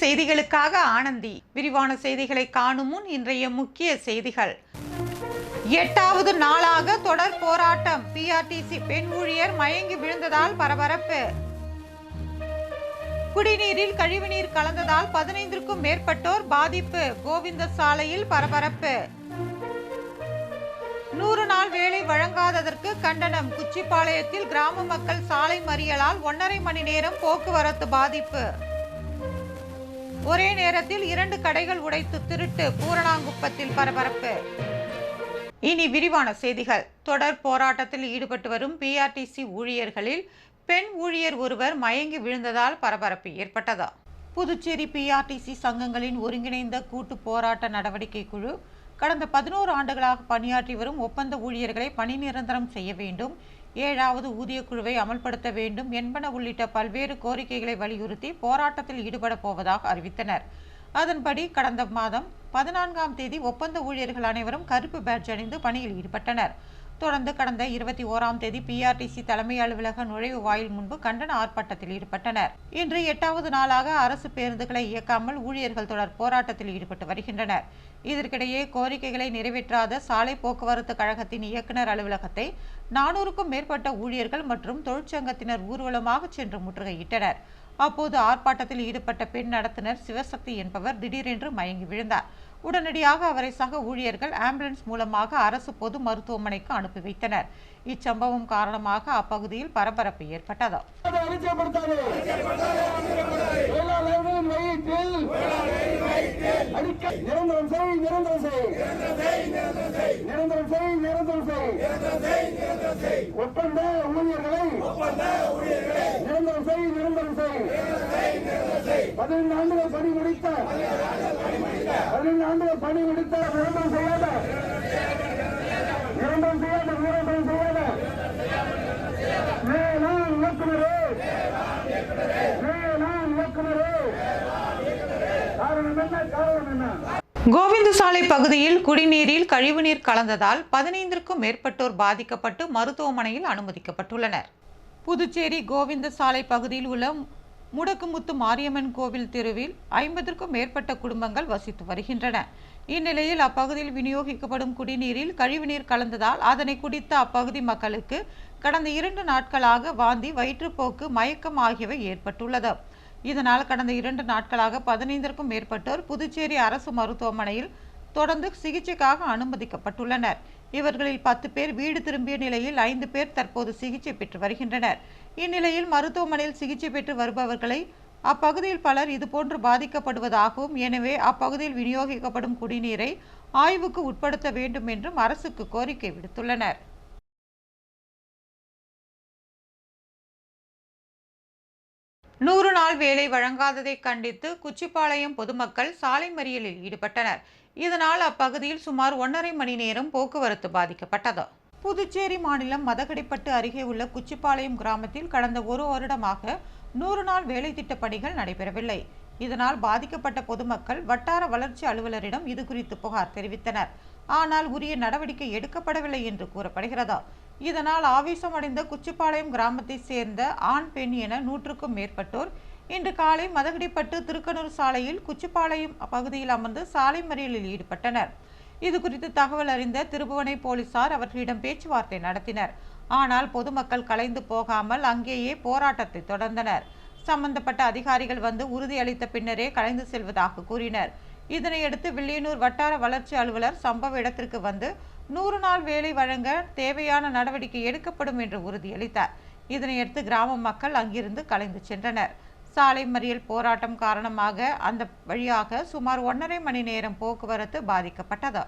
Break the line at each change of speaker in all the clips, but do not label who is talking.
செய்திகளுக்காக ஆனந்தி. விரிவான செய்திகளை காணும் முன் இன்றைய முக்கிய செய்திகள். 8வது நாளாக தொடர் போராட்டம். பிஆர்டிசி பெண் ஊழியர் மயங்கி விழுந்ததால் பரபரப்பு. குடிநீரில் கழிவுநீர் கலந்ததால் 15க்கும் மேற்பட்டோர் பாதிப்பு. கோவிந்த சாலையில் பரபரப்பு. 100 நாள் வேலை வழங்காததற்கு கண்டனம். குச்சிப்பாளையத்தில் கிராம மக்கள் சாலை மறியலால் 1.5 மணி நேரம் போக்குவரத்து பாதிப்பு. ஒரே நேரத்தில் 2 கடைகள் உடைத்து திருட்டு. பூரணாங்குப்பத்தில் பரபரப்பு. இனி விரிவான செய்திகள். தொடர் போராட்டத்தில் ஈடுபட்டு வரும் பிஆர்டிசி ஊழியர்களில் பெண் ஊழியர் ஒருவர் மயங்கி விழுந்ததால் பரபரப்பு ஏற்பட்டது. புதுச்சேரி பிஆர்டிசி சங்கங்களின் ஒருங்கிணைந்த கூட்டு போராட்ட நடவடிக்கை குழு கடந்த 11 ஆண்டுகளாக பணியாற்றி வரும் ஒப்பந்த ஊழியர்களை பணி நிரந்தரம் செய்ய வேண்டும், 7வது ஊதிய குழுவை அமல்படுத்த வேண்டும் என்பன உள்ளிட்ட பல்வேறு கோரிக்கைகளை வலியுறுத்தி போராட்டத்தில் ஈடுபட போவதாக அறிவித்தனர். அதன்படி கடந்த மாதம் 14ஆம் தேதி ஒப்பந்த ஊழியர்கள் அனைவரும் கருப்பு பேட்ஜ் அணிந்து பணியில் ஈடுபட்டனர். தொடர்ந்து கடந்த 21ஆம் தேதி பிஆர்டிசி தலைமை அலுவலக நுழைவு வாயில் முன்பு கண்டன ஆர்ப்பாட்டத்தில் ஈடுபட்டனர். இன்று 8வது நாளாக அரசு பேருந்துகளை இயக்காமல் ஊழியர்கள் தொடர் போராட்டத்தில் ஈடுபட்டு வருகின்றனர். இதற்கிடையே கோரிக்கைகளை நிறைவேற்றாத சாலை போக்குவரத்து கழகத்தின் இயக்குநர் அலுவலகத்தை 400க்கும் மேற்பட்ட ஊழியர்கள் மற்றும் தொழிற்சங்கத்தினர் ஊர்வலமாக சென்று முற்றுகையிட்டனர். அப்போது ஆர்ப்பாட்டத்தில் ஈடுபட்ட பெண் நடத்துனர் சிவசக்தி என்பவர் திடீரென்று மயங்கி விழுந்தார். உடனடியாக அவரை சக ஊழியர்கள் ஆம்புலன்ஸ் மூலமாக அரசு பொது மருத்துவமனைக்கு அனுப்பி வைத்தனர். இச்சம்பவம் காரணமாக அப்பகுதியில் பரபரப்பு ஏற்பட்டது.
ஒப்பந்த ஊழியர்களை 15 ஆண்டுகள் பணி முடித்த 15 ஆண்டுகள் பணி முடித்த நிரந்தரம் செய்யாத வேளாண் இயக்குநரே காரணம் என்ன?
கோவிந்த சாலை பகுதியில் குடிநீரில் கழிவுநீர் கலந்ததால் 15க்கும் மேற்பட்டோர் பாதிக்கப்பட்டு மருத்துவமனையில் அனுமதிக்கப்பட்டுள்ளனர். புதுச்சேரி கோவிந்த சாலை பகுதியில் உள்ள முடக்குமுத்து மாரியம்மன் கோவில் தெருவில் 50க்கும் மேற்பட்ட குடும்பங்கள் வசித்து வருகின்றன. இந்நிலையில் அப்பகுதியில் விநியோகிக்கப்படும் குடிநீரில் கழிவுநீர் கலந்ததால் அதனை குடித்த அப்பகுதி மக்களுக்கு கடந்த 2 நாட்களாக வாந்தி, வயிற்றுப்போக்கு, மயக்கம் ஆகியவை ஏற்பட்டுள்ளது. இதனால் கடந்த 2 நாட்களாக 15க்கும் மேற்பட்டோர் புதுச்சேரி அரசு மருத்துவமனையில் தொடர்ந்து சிகிச்சைக்காக அனுமதிக்கப்பட்டுள்ளனர். இவர்களில் 10 பேர் வீடு திரும்பிய நிலையில் 5 பேர் தற்போது சிகிச்சை பெற்று வருகின்றனர். இந்நிலையில் மருத்துவமனையில் சிகிச்சை பெற்று வருபவர்களை அப்பகுதியில் பலர் இதுபோன்று பாதிக்கப்படுவதாகவும், எனவே அப்பகுதியில் விநியோகிக்கப்படும் குடிநீரை ஆய்வுக்கு உட்படுத்த வேண்டும் என்றும் அரசுக்கு கோரிக்கை விடுத்துள்ளனர். நூறு நாள் வேலை வழங்காததை கண்டித்து குச்சிப்பாளையம் பொதுமக்கள் சாலை மறியலில் ஈடுபட்டனர். இதனால் அப்பகுதியில் சுமார் 1.5 மணி நேரம் போக்குவரத்து பாதிக்கப்பட்டது. புதுச்சேரி மாநிலம் மதகடிப்பட்டு அருகே உள்ள குச்சிப்பாளையம் கிராமத்தில் கடந்த 1 வருடமாக 100 நாள் வேலை திட்ட பணிகள் நடைபெறவில்லை. இதனால் பாதிக்கப்பட்ட பொதுமக்கள் வட்டார வளர்ச்சி அலுவலரிடம் இதுகுறித்து புகார் தெரிவித்தனர். ஆனால் உரிய நடவடிக்கை எடுக்கப்படவில்லை என்று கூறப்படுகிறது. இதனால் ஆவேசமடைந்த குச்சிப்பாளையம் கிராமத்தை சேர்ந்த ஆண், பெண் என 100க்கும் மேற்பட்டோர் இன்று காலை மதகடிப்பட்டு திருக்கனூர் சாலையில் குச்சிப்பாளையம் பகுதியில் அமர்ந்து சாலை மறியலில் ஈடுபட்டனர். இதுகுறித்து தகவல் அறிந்த திருபுவனை போலீசார் அவர்களிடம் பேச்சுவார்த்தை நடத்தினர். ஆனால் பொதுமக்கள் கலைந்து போகாமல் அங்கேயே போராட்டத்தை தொடர்ந்தனர். சம்பந்தப்பட்ட அதிகாரிகள் வந்து உறுதியளித்த பின்னரே கலைந்து செல்வதாக கூறினர். இதனையடுத்து வில்லியனூர் வட்டார வளர்ச்சி அலுவலர் சம்பவ இடத்திற்கு வந்து 100 நாள் வேலை வழங்க தேவையான நடவடிக்கை எடுக்கப்படும் என்று உறுதியளித்தார். இதனையடுத்து கிராம மக்கள் அங்கிருந்து கலைந்து சென்றனர். சாலை மறியல் போராட்டம் காரணமாக அந்த வழியாக சுமார் 1.5 மணி நேரம் போக்குவரத்து பாதிக்கப்பட்டது.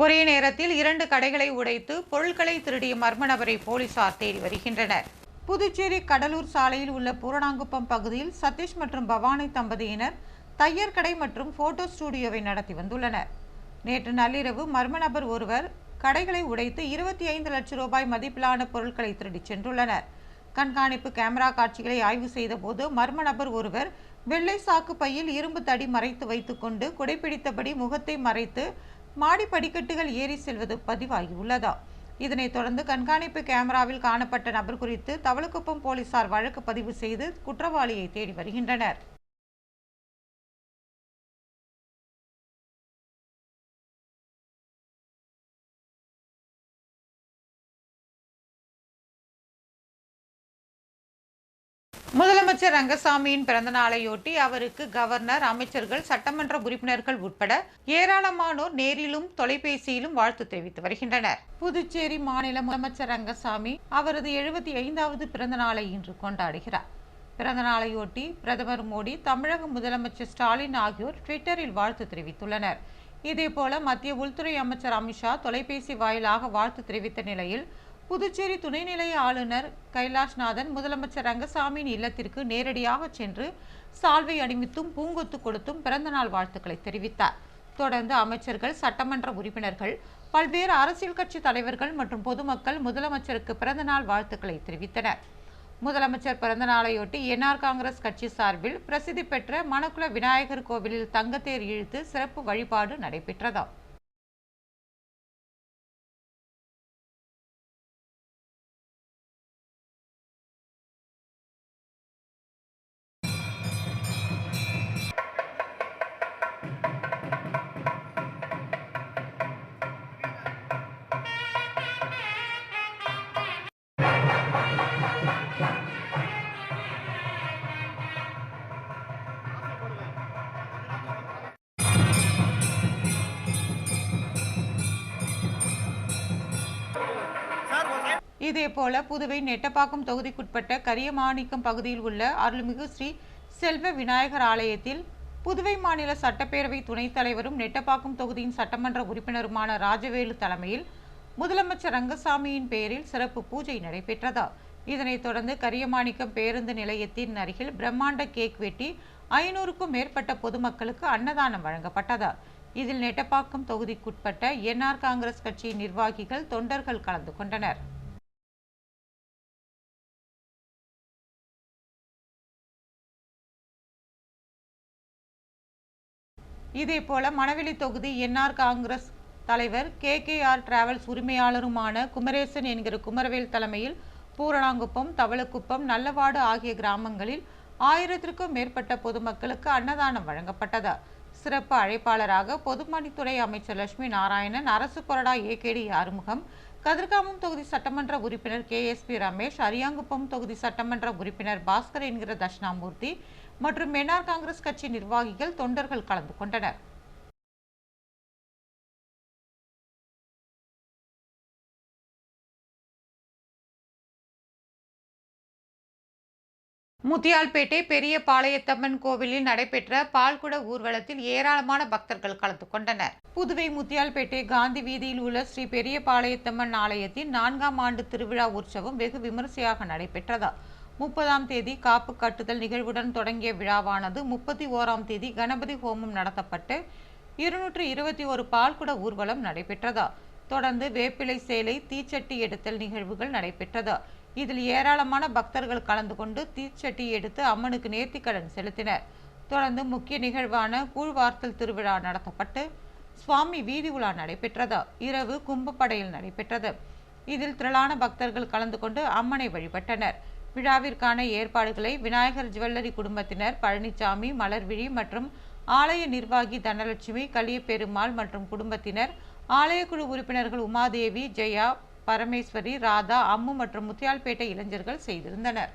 ஒரே நேரத்தில் 2 கடைகளை உடைத்து பொருட்களை திருடிய மர்ம நபரை போலீசார் தேடி வருகின்றனர். புதுச்சேரி கடலூர் சாலையில் உள்ள பூரணாங்குப்பம் பகுதியில் சதீஷ் மற்றும் பவானி தம்பதியினர் தையர் கடை மற்றும் போட்டோ ஸ்டுடியோவை நடத்தி வந்துள்ளனர். நேற்று நள்ளிரவு மர்ம நபர் ஒருவர் கடைகளை உடைத்து 25 லட்சம் ரூபாய் மதிப்பிலான பொருட்களை திருடி சென்றுள்ளனர். கண்காணிப்பு கேமரா காட்சிகளை ஆய்வு செய்த போது மர்ம நபர் ஒருவர் வெள்ளை சாக்கு பையில் இரும்பு தடி மறைத்து வைத்துக்கொண்டு குடைப்பிடித்தபடி முகத்தை மறைத்து மாடி படிக்கட்டுகள் ஏறி செல்வது பதிவாகியுள்ளது. இதனைத் தொடர்ந்து கண்காணிப்பு கேமராவில் காணப்பட்ட நபர் குறித்து தவளக்குப்பம் போலீசார் வழக்கு பதிவு செய்து குற்றவாளியை தேடி வருகின்றனர். முதலமைச்சர் ரங்கசாமியின் பிறந்த நாளையொட்டி அவருக்கு கவர்னர், அமைச்சர்கள், சட்டமன்ற உறுப்பினர்கள் உட்பட ஏராளமானோர் நேரிலும் தொலைபேசியிலும் வாழ்த்து தெரிவித்து வருகின்றனர். புதுச்சேரி மாநில முதலமைச்சர் ரங்கசாமி அவரது 75வது பிறந்த நாளை இன்று கொண்டாடுகிறார். பிறந்த நாளையொட்டி பிரதமர் மோடி, தமிழக முதலமைச்சர் ஸ்டாலின் ஆகியோர் ட்விட்டரில் வாழ்த்து தெரிவித்துள்ளனர். இதேபோல மத்திய உள்துறை அமைச்சர் அமித்ஷா தொலைபேசி வாயிலாக வாழ்த்து தெரிவித்த நிலையில் புதுச்சேரி துணைநிலை ஆளுநர் கைலாஷ்நாதன் முதலமைச்சர் ரங்கசாமியின் இல்லத்திற்கு நேரடியாக சென்று சால்வை அணிவித்தும் பூங்கொத்து கொடுத்தும் பிறந்தநாள் வாழ்த்துக்களை தெரிவித்தார். தொடர்ந்து அமைச்சர்கள், சட்டமன்ற உறுப்பினர்கள், பல்வேறு அரசியல் கட்சி தலைவர்கள் மற்றும் பொதுமக்கள் முதலமைச்சருக்கு பிறந்தநாள் வாழ்த்துக்களை தெரிவித்தனர். முதலமைச்சர் பிறந்தநாளையொட்டி என்ஆர் காங்கிரஸ் கட்சி சார்பில் பிரசித்தி பெற்ற மணக்குள விநாயகர் கோவிலில் தங்கத்தேர் இழுத்து சிறப்பு வழிபாடு நடைபெற்றது. இதேபோல புதுவை நெட்டப்பாக்கம் தொகுதிக்குட்பட்ட கரியமாணிக்கம் பகுதியில் உள்ள அருள்மிகு ஸ்ரீ செல்வ விநாயகர் ஆலயத்தில் புதுவை மாநில சட்டப்பேரவை துணைத் தலைவரும் நெட்டப்பாக்கம் தொகுதியின் சட்டமன்ற உறுப்பினருமான ராஜவேலு தலைமையில் முதலமைச்சர் ரங்கசாமியின் பெயரில் சிறப்பு பூஜை நடைபெற்றது. இதனைத் தொடர்ந்து கரியமாணிக்கம் பேருந்து நிலையத்தின் அருகில் பிரம்மாண்ட கேக் வெட்டி 500க்கும் மேற்பட்ட பொதுமக்களுக்கு அன்னதானம் வழங்கப்பட்டது. இதில் நெட்டப்பாக்கம் தொகுதிக்குட்பட்ட என்ஆர் காங்கிரஸ் கட்சியின் நிர்வாகிகள், தொண்டர்கள் கலந்து கொண்டனர். இதேபோல மணவெளி தொகுதி என்ஆர் காங்கிரஸ் தலைவர் KKR டிராவல்ஸ் உரிமையாளருமான குமரேசன் என்கிற குமரவேல் தலைமையில் பூரணாங்குப்பம், தவளக்குப்பம், நல்லவாடு ஆகிய கிராமங்களில் 1000க்கும் மேற்பட்ட பொதுமக்களுக்கு அன்னதானம் வழங்கப்பட்டது. சிறப்பு அழைப்பாளராக பொதுப்பணித்துறை அமைச்சர் லட்சுமி நாராயணன், அரசு கொறடா AKD ஆறுமுகம், கதிர்காமம் தொகுதி சட்டமன்ற உறுப்பினர் KSP ரமேஷ், அரியாங்குப்பம் தொகுதி சட்டமன்ற உறுப்பினர் பாஸ்கர் என்கிற தட்சிணாமூர்த்தி மற்றும் என்ஆர் காங்கிரஸ் கட்சி நிர்வாகிகள், தொண்டர்கள் கலந்து கொண்டனர். முத்தியால்பேட்டை பெரிய பாளையத்தம்மன் கோவிலில் நடைபெற்ற பால்குட ஊர்வலத்தில் ஏராளமான பக்தர்கள் கலந்து கொண்டனர். புதுவை முத்தியால்பேட்டை காந்தி வீதியில் உள்ள ஸ்ரீ பெரிய பாளையத்தம்மன் ஆலயத்தின் 4ஆம் ஆண்டு திருவிழா உற்சவம் வெகு விமரிசையாக நடைபெற்றது. 30ஆம் தேதி காப்பு கட்டுதல் நிகழ்வுடன் தொடங்கிய விழாவானது 31ஆம் தேதி கணபதி ஹோமம் நடத்தப்பட்டு 221 பால்குட ஊர்வலம் நடைபெற்றது. தொடர்ந்து வேப்பிலை சேலை, தீச்சட்டி எடுத்தல் நிகழ்வுகள் நடைபெற்றது. இதில் ஏராளமான பக்தர்கள் கலந்து கொண்டு தீச்சட்டி எடுத்து அம்மனுக்கு நேர்த்திக்கடன் செலுத்தினர். தொடர்ந்து முக்கிய நிகழ்வான கூழ்வார்த்தல் திருவிழா நடத்தப்பட்டு சுவாமி வீதி உலா நடைபெற்றது. இரவு கும்பப்படையில் நடைபெற்றது. இதில் திரளான பக்தர்கள் கலந்து கொண்டு அம்மனை வழிபட்டனர். விழாவிற்கான ஏற்பாடுகளை விநாயகர் ஜுவல்லரி குடும்பத்தினர் பழனிசாமி, மலர்விழி மற்றும் ஆலய நிர்வாகி தனலட்சுமி, கலியபெருமாள் மற்றும் குடும்பத்தினர், ஆலயக்குழு உறுப்பினர்கள் உமாதேவி, ஜெயா, பரமேஸ்வரி, ராதா, அம்மு மற்றும் முத்தியால்பேட்டை இளைஞர்கள் செய்திருந்தனர்.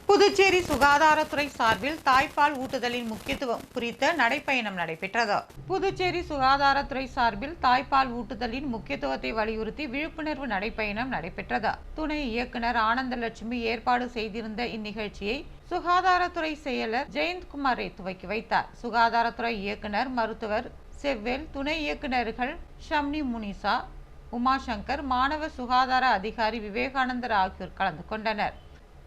புதுச்சேரி சுகாதாரத்துறை சார்பில் தாய்ப்பால் ஊட்டுதலின் முக்கியத்துவம் குறித்த நடைப்பயணம் நடைபெற்றது. புதுச்சேரி சுகாதாரத்துறை சார்பில் தாய்ப்பால் ஊட்டுதலின் முக்கியத்துவத்தை வலியுறுத்தி விழிப்புணர்வு நடைப்பயணம் நடைபெற்றது. துணை இயக்குனர் ஆனந்தலட்சுமி ஏற்பாடு செய்திருந்த இந்நிகழ்ச்சியை சுகாதாரத்துறை செயலர் ஜெயந்த்குமாரை துவக்கி வைத்தார். சுகாதாரத்துறை இயக்குனர் மருத்துவர் செவ்வேல், துணை இயக்குநர்கள் ஷம்னி முனிசா, உமாசங்கர், மாணவ சுகாதார அதிகாரி விவேகானந்தர் ஆகியோர் கலந்து கொண்டனர்.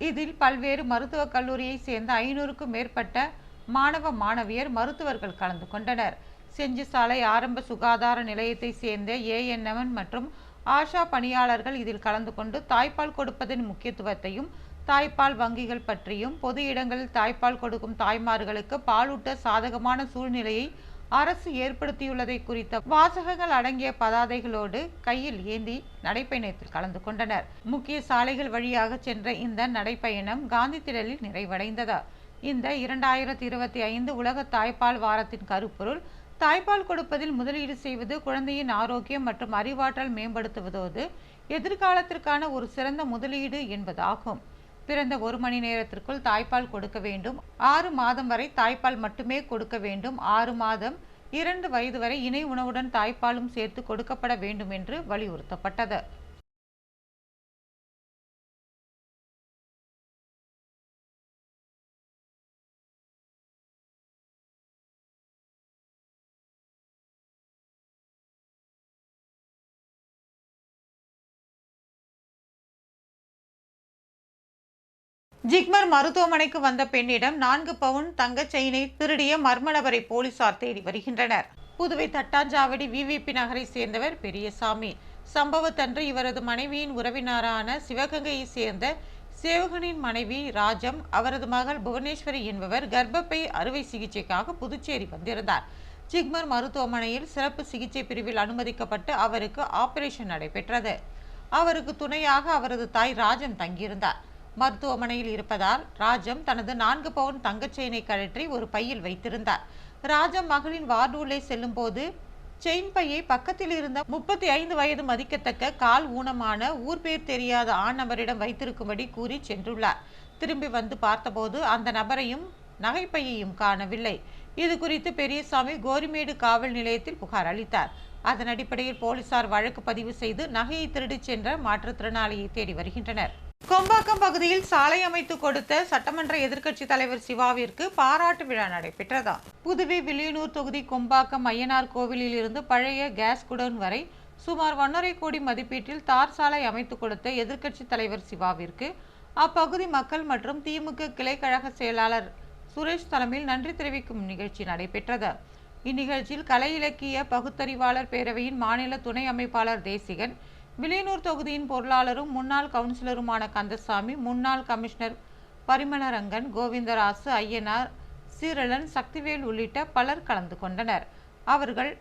இதில் பல்வேறு மருத்துவக் கல்லூரியை சேர்ந்த 500க்கும் மேற்பட்ட மாணவ மாணவியர் மருத்துவர்கள் கலந்து கொண்டனர். செஞ்சி சாலை ஆரம்ப சுகாதார நிலையத்தை சேர்ந்த ANM மற்றும் ஆஷா பணியாளர்கள் இதில் கலந்து கொண்டு தாய்ப்பால் கொடுப்பதன் முக்கியத்துவத்தையும் தாய்ப்பால் வங்கிகள் பற்றியும் பொது இடங்களில் தாய்ப்பால் கொடுக்கும் தாய்மார்களுக்கு பாலூட்ட சாதகமான சூழ்நிலையை அரசு ஏற்படுத்தியுள்ளதை குறித்த வாசகங்கள் அடங்கிய பதாதைகளோடு கையில் ஏந்தி நடைப்பயணத்தில் கலந்து கொண்டனர். முக்கிய சாலைகள் வழியாக சென்ற இந்த நடைப்பயணம் காந்தி திடலில் நிறைவடைந்தது. இந்த 2025 உலக தாய்ப்பால் வாரத்தின் கருப்பொருள் தாய்ப்பால் கொடுப்பதில் முதலீடு செய்வது குழந்தையின் ஆரோக்கியம் மற்றும் அறிவாற்றல் மேம்படுத்துவதோடு எதிர்காலத்திற்கான ஒரு சிறந்த முதலீடு என்பதாகும். பிறந்த 1 மணி நேரத்திற்குள் தாய்ப்பால் கொடுக்க வேண்டும். 6 மாதம் வரை தாய்ப்பால் மட்டுமே கொடுக்க வேண்டும். 6 மாதம் 2 வயது வரை இணை உணவுடன் தாய்ப்பாலும் சேர்த்து கொடுக்கப்பட வேண்டும் என்று வலியுறுத்தப்பட்டது. ஜிப்மர் மருத்துவமனைக்கு வந்த பெண்ணிடம் 4 பவுன் தங்க செயினை திருடிய மர்ம நபரை போலீசார் தேடி வருகின்றனர். புதுவை தட்டாஞ்சாவடி VVP நகரை சேர்ந்தவர் பெரியசாமி. சம்பவத்தன்று இவரது மனைவியின் உறவினரான சிவகங்கையை சேர்ந்த சேவகனின் மனைவி ராஜம், அவரது மகள் புவனேஸ்வரி என்பவர் கர்ப்பப்பை அறுவை சிகிச்சைக்காக புதுச்சேரி வந்திருந்தார். ஜிப்மர் மருத்துவமனையில் சிறப்பு சிகிச்சை பிரிவில் அனுமதிக்கப்பட்டு அவருக்கு ஆபரேஷன் நடைபெற்றது. அவருக்கு துணையாக அவரது தாய் ராஜம் தங்கியிருந்தார். மருத்துவமனையில் இருப்பதால் ராஜம் தனது 4 பவுன் தங்கச் செயினை கழற்றி ஒரு பையில் வைத்திருந்தார். ராஜம் மகளின் வார்டு உள்ளே செல்லும் போது செயின் பையை பக்கத்தில் இருந்த 35 வயது மதிக்கத்தக்க கால் ஊனமான ஊர் பேர் தெரியாத ஆண் நபரிடம் வைத்திருக்கும்படி கூறி சென்றுள்ளார். திரும்பி வந்து பார்த்தபோது அந்த நபரையும் நகைப்பையையும் காணவில்லை. இது குறித்து பெரியசாமி கோரிமேடு காவல் நிலையத்தில் புகார் அளித்தார். அதன் அடிப்படையில் போலீசார் வழக்கு பதிவு செய்து நகையை திருடிச் சென்ற மாற்றுத்திறனாளியை தேடி வருகின்றனர். கொம்பாக்கம் பகுதியில் சாலை அமைத்து கொடுத்த சட்டமன்ற எதிர்க்கட்சி தலைவர் சிவாவிற்கு பாராட்டு விழா நடைபெற்றது. புதுவை வில்லியனூர் தொகுதி கொம்பாக்கம் ஐயனார் கோவிலில் இருந்து பழைய கேஸ் குடோன் வரை சுமார் 1.5 கோடி மதிப்பீட்டில் தார் சாலை அமைத்து கொடுத்த எதிர்க்கட்சி தலைவர் சிவாவிற்கு அப்பகுதி மக்கள் மற்றும் திமுக கிளை கழக செயலாளர் சுரேஷ் தலைமையில் நன்றி தெரிவிக்கும் நிகழ்ச்சி நடைபெற்றது. இந்நிகழ்ச்சியில் கலை இலக்கிய பகுத்தறிவாளர் பேரவையின் மாநில துணை அமைப்பாளர் தேசிகன், வில்லியனூர் தொகுதியின் பொருளாளரும் முன்னாள் கவுன்சிலருமான கந்தசாமி, முன்னாள் கமிஷனர் பரிமளரங்கன், கோவிந்தராசு, ஐயனார், சீரலன், சக்திவேல் உள்ளிட்ட பலர் கலந்து கொண்டனர். அவர்கள்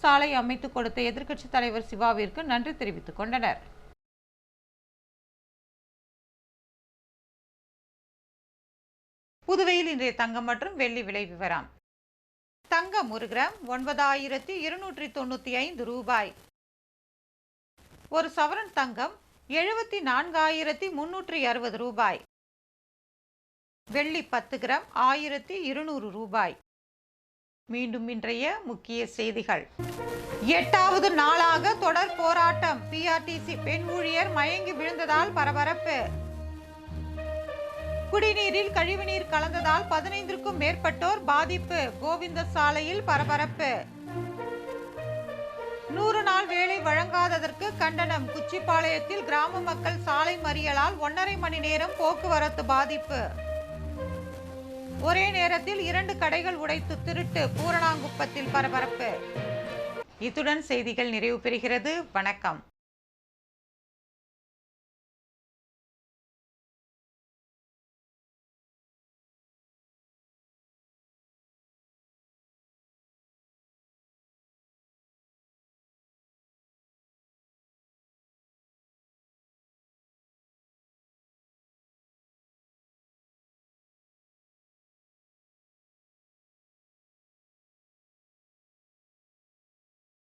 சாலை அமைத்து கொடுத்த எதிர்க்கட்சி தலைவர் சிவாவிற்கு நன்றி தெரிவித்துக் கொண்டனர். புதுவையில் இன்றைய தங்கம் மற்றும் வெள்ளி விலை விவரம். தங்கம் 1 கிராம் 9295 ரூபாய். ஒரு சவரன் தங்கம் 74,360 ரூபாய். வெள்ளி 10 கிராம் 1200 ரூபாய். மீண்டும் இன்றைய முக்கிய செய்திகள். 8வது நாளாக தொடர் போராட்டம். PRTC பெண் ஊழியர் மயங்கி விழுந்ததால் பரபரப்பு. குடிநீரில் கழிவுநீர் கலந்ததால் 15க்கும் மேற்பட்டோர் பாதிப்பு. கோவிந்த சாலையில் பரபரப்பு. 100 நாள் வேலை வழங்காததற்கு கண்டனம். குச்சிப்பாளையத்தில் கிராம மக்கள் சாலை மறியலால் 1.5 மணி நேரம் போக்குவரத்து பாதிப்பு. ஒரே நேரத்தில் 2 கடைகள் உடைத்து திருட்டு. பூரணாங்குப்பத்தில் பரபரப்பு. இத்துடன் செய்திகள் நிறைவு பெறுகிறது. வணக்கம்.